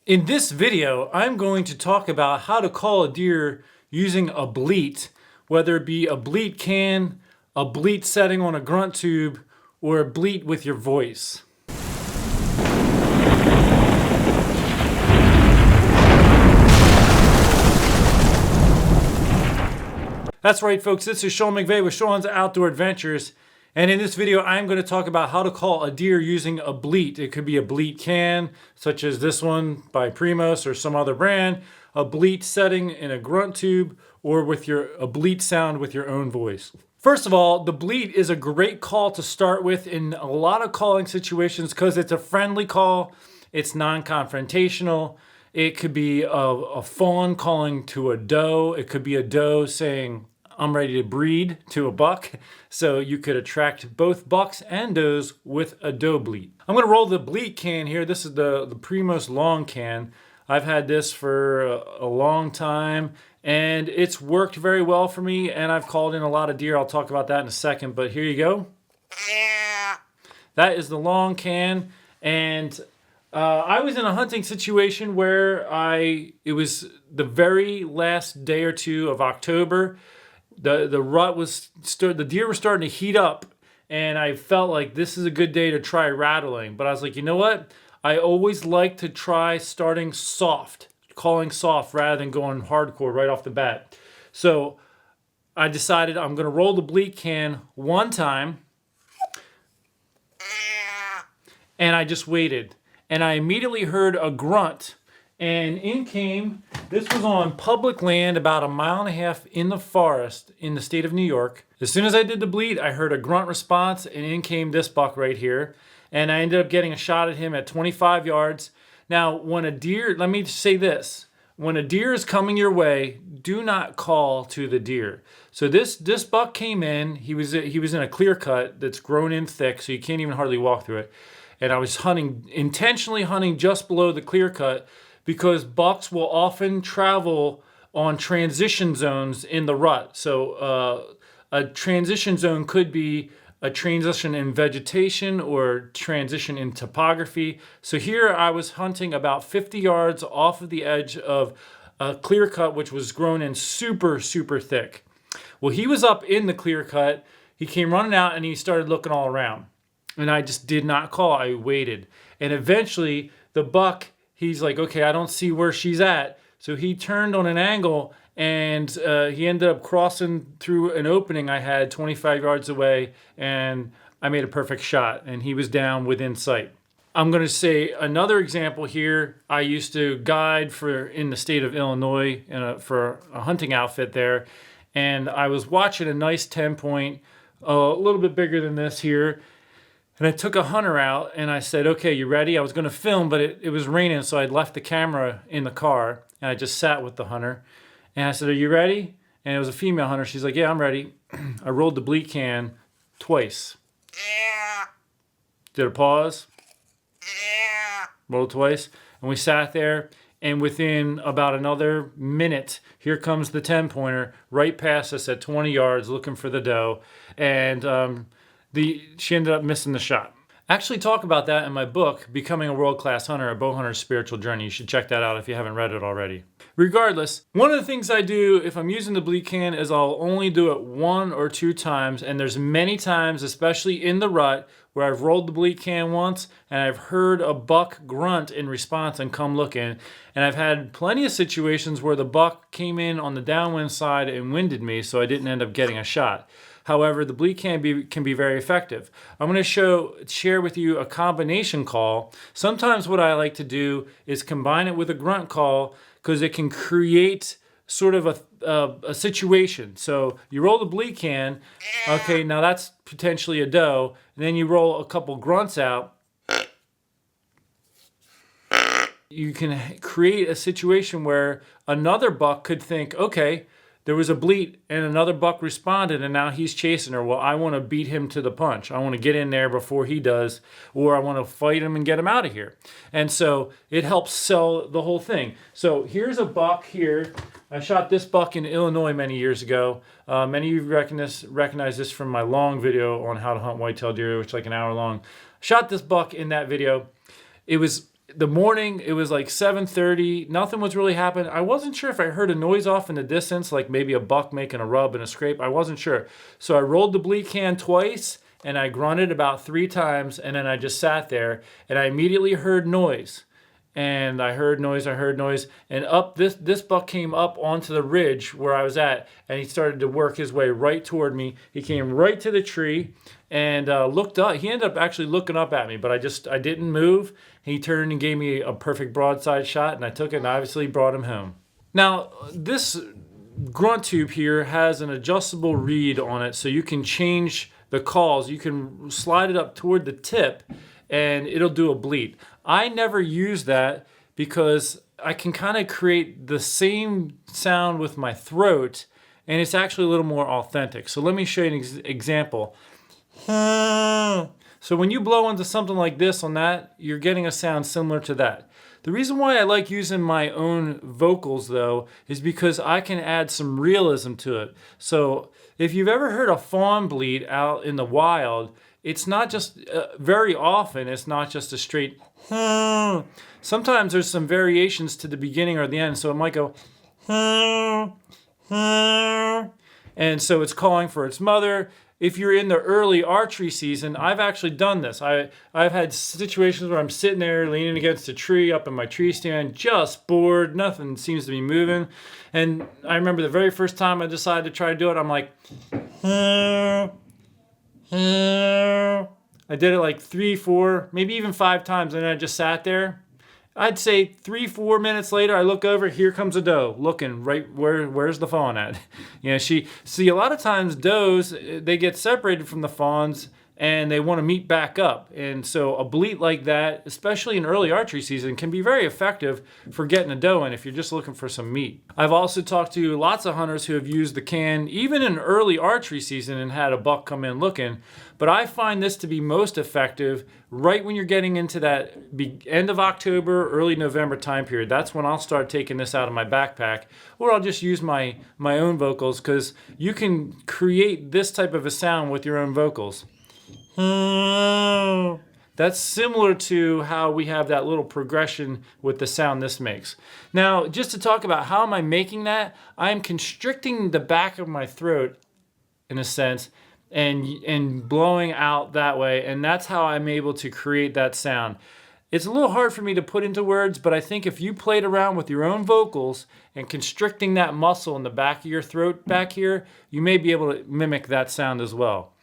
In this video, I'm going to talk about how to call a deer using a bleat, whether it be a bleat can, a bleat setting on a grunt tube, or a bleat with your voice. That's right, folks, this is Sean McVeigh with Sean's Outdoor Adventures. And in this video, I'm going to talk about how to call a deer using a bleat. It could be a bleat can, such as this one by Primos or some other brand, a bleat setting in a grunt tube, or with a bleat sound with your own voice. First of all, the bleat is a great call to start with in a lot of calling situations because it's a friendly call, it's non-confrontational. It could be a fawn calling to a doe. It could be a doe saying, I'm ready to breed to a buck. So you could attract both bucks and does with a Doe Bleat. I'm gonna roll the bleat can here. This is the Primos long can. I've had this for a long time and it's worked very well for me, and I've called in a lot of deer. I'll talk about that in a second, but here you go. That is the long can, and I was in a hunting situation where it was the very last day or two of October. The rut was the deer were starting to heat up, and I felt like this is a good day to try rattling. But I was like, you know what? I always like to try starting soft, calling soft rather than going hardcore right off the bat. So I decided I'm going to roll the bleat can one time, and I just waited. And I immediately heard a grunt, and in came, this was on public land about 1.5 miles in the forest in the state of New York. As soon as I did the bleat, I heard a grunt response, and in came this buck right here. And I ended up getting a shot at him at 25 yards. Now, when a deer, let me say this, when a deer is coming your way, do not call to the deer. So this buck came in, he was in a clear cut that's grown in thick, so you can't even hardly walk through it. And I was intentionally hunting just below the clear cut because bucks will often travel on transition zones in the rut. So a transition zone could be a transition in vegetation or transition in topography. So here I was hunting about 50 yards off of the edge of a clear cut, which was grown in super, super thick. Well, he was up in the clear cut. He came running out and he started looking all around. And I just did not call. I waited. And eventually the buck, he's like, okay, I don't see where she's at. So he turned on an angle and he ended up crossing through an opening I had 25 yards away, and I made a perfect shot and he was down within sight. I'm going to say another example here. I used to guide in the state of Illinois for a hunting outfit there. And I was watching a nice 10-point, a little bit bigger than this here. And I took a hunter out and I said, okay, you ready? I was going to film, but it was raining, so I'd left the camera in the car and I just sat with the hunter. And I said, are you ready? And it was a female hunter. She's like, yeah, I'm ready. I rolled the bleat can twice. Did a pause. Rolled twice. And we sat there, and within about another minute, here comes the 10-pointer right past us at 20 yards looking for the doe. And she ended up missing the shot. I actually talk about that in my book, Becoming a World-Class Hunter, A Bow Hunter's Spiritual Journey. You should check that out if you haven't read it already. Regardless, one of the things I do if I'm using the bleat can is I'll only do it 1 or 2 times, and there's many times, especially in the rut, where I've rolled the bleat can once and I've heard a buck grunt in response and come looking. And I've had plenty of situations where the buck came in on the downwind side and winded me, so I didn't end up getting a shot. However, the bleat can be very effective. I'm going to share with you a combination call. Sometimes what I like to do is combine it with a grunt call because it can create sort of a situation. So you roll the bleat can, okay, now that's potentially a doe, and then you roll a couple grunts out. You can create a situation where another buck could think, okay, there was a bleat and another buck responded and now he's chasing her. Well, I want to beat him to the punch. I want to get in there before he does, or I want to fight him and get him out of here. And so it helps sell the whole thing. So here's a buck here. I shot this buck in Illinois many years ago. Many of you recognize this from my long video on how to hunt whitetail deer, which is like an hour long. Shot this buck in that video. It was the morning, it was like 7:30. Nothing was really happening. I wasn't sure if I heard a noise off in the distance, like maybe a buck making a rub and a scrape. I wasn't sure. So I rolled the bleat can twice, and I grunted about 3 times, and then I just sat there, and I immediately heard noise. And I heard noise, and up this buck came up onto the ridge where I was at, and he started to work his way right toward me. He came right to the tree and looked up. He ended up actually looking up at me, but I didn't move. He turned and gave me a perfect broadside shot, and I took it and obviously brought him home. Now, this Grunt Tube here has an adjustable reed on it, so you can change the calls. You can slide it up toward the tip, and it'll do a bleat. I never use that because I can kind of create the same sound with my throat, and it's actually a little more authentic. So let me show you an example. So when you blow into something like this on that, you're getting a sound similar to that. The reason why I like using my own vocals though is because I can add some realism to it. So if you've ever heard a fawn bleat out in the wild, it's not just, very often, it's not just a straight, sometimes there's some variations to the beginning or the end, so it might go, and so it's calling for its mother. If you're in the early archery season, I've actually done this. I've had situations where I'm sitting there leaning against a tree up in my tree stand, just bored, nothing seems to be moving. And I remember the very first time I decided to try to do it, I'm like, I did it like 3, 4, maybe even 5 times, and I just sat there. I'd say 3, 4 minutes later, I look over, here comes a doe, looking right where's the fawn at? You know, see, a lot of times does, they get separated from the fawns and they want to meet back up. And so a bleat like that, especially in early archery season, can be very effective for getting a doe in if you're just looking for some meat. I've also talked to lots of hunters who have used the can even in early archery season and had a buck come in looking. But I find this to be most effective right when you're getting into that end of October, early November time period. That's when I'll start taking this out of my backpack, or I'll just use my own vocals, because you can create this type of a sound with your own vocals. That's similar to how we have that little progression with the sound this makes. Now, just to talk about how am I making that, I'm constricting the back of my throat in a sense and blowing out that way, and that's how I'm able to create that sound. It's a little hard for me to put into words, but I think if you played around with your own vocals and constricting that muscle in the back of your throat back here, you may be able to mimic that sound as well.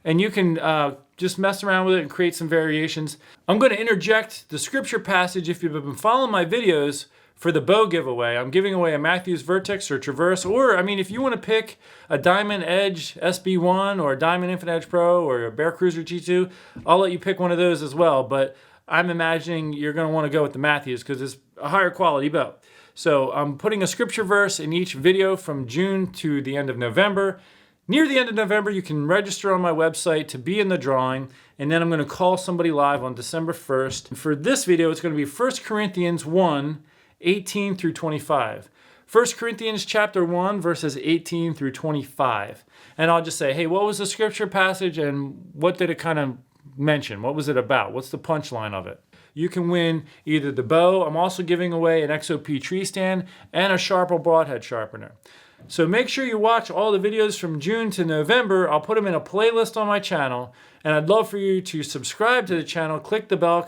And you can just mess around with it and create some variations. I'm going to interject the scripture passage if you've been following my videos for the bow giveaway. I'm giving away a Matthews Vertex or Traverse, or I mean, if you want to pick a Diamond Edge SB1 or a Diamond Infinite Edge Pro or a Bear Cruiser G2, I'll let you pick one of those as well. But I'm imagining you're going to want to go with the Matthews because it's a higher quality bow. So I'm putting a scripture verse in each video from June to the end of November. Near the end of November, you can register on my website to be in the drawing, and then I'm going to call somebody live on December 1st. For this video, it's going to be 1 Corinthians 1, 18 through 25. 1 Corinthians chapter 1, verses 18 through 25. And I'll just say, hey, what was the scripture passage and what did it kind of mention? What was it about? What's the punchline of it? You can win either the bow. I'm also giving away an XOP tree stand and a Sharper broadhead sharpener. So make sure you watch all the videos from June to November. I'll put them in a playlist on my channel, and I'd love for you to subscribe to the channel, click the bell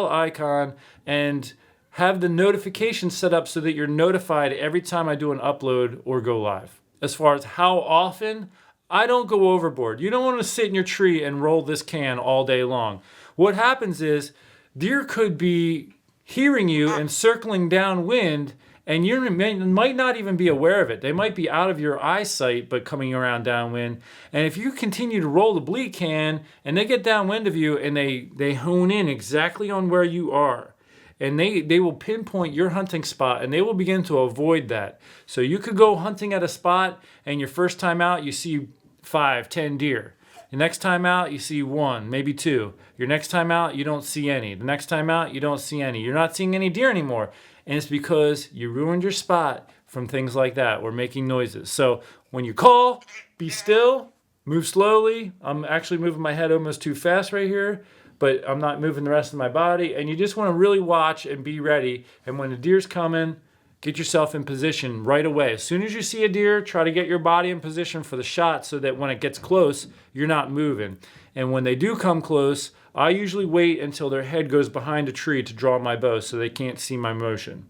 icon, and have the notifications set up so that you're notified every time I do an upload or go live. As far as how often, I don't go overboard. You don't want to sit in your tree and roll this can all day long. What happens is deer could be hearing you and circling downwind, and you might not even be aware of it. They might be out of your eyesight, but coming around downwind. And if you continue to roll the bleat can, and they get downwind of you, and they hone in exactly on where you are, and they will pinpoint your hunting spot, and they will begin to avoid that. So you could go hunting at a spot, and your first time out, you see 5, 10 deer. The next time out, you see 1, maybe 2. Your next time out, you don't see any. The next time out, you don't see any. You're not seeing any deer anymore. And it's because you ruined your spot from things like that or making noises. So when you call, be still, Move slowly. I'm actually moving my head almost too fast right here, but I'm not moving the rest of my body. And you just want to really watch and be ready. And when the deer's coming, get yourself in position right away. As soon as you see a deer, try to get your body in position for the shot so that when it gets close, you're not moving. And when they do come close, I usually wait until their head goes behind a tree to draw my bow so they can't see my motion.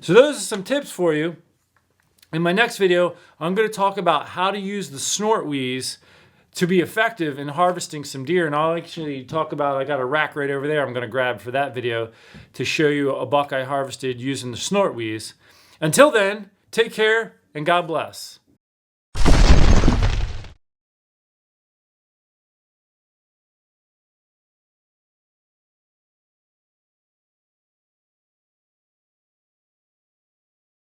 So those are some tips for you. In my next video, I'm going to talk about how to use the snort wheeze to be effective in harvesting some deer. And I'll actually talk about, I got a rack right over there I'm going to grab for that video to show you a buck I harvested using the snort wheeze. Until then, take care and God bless.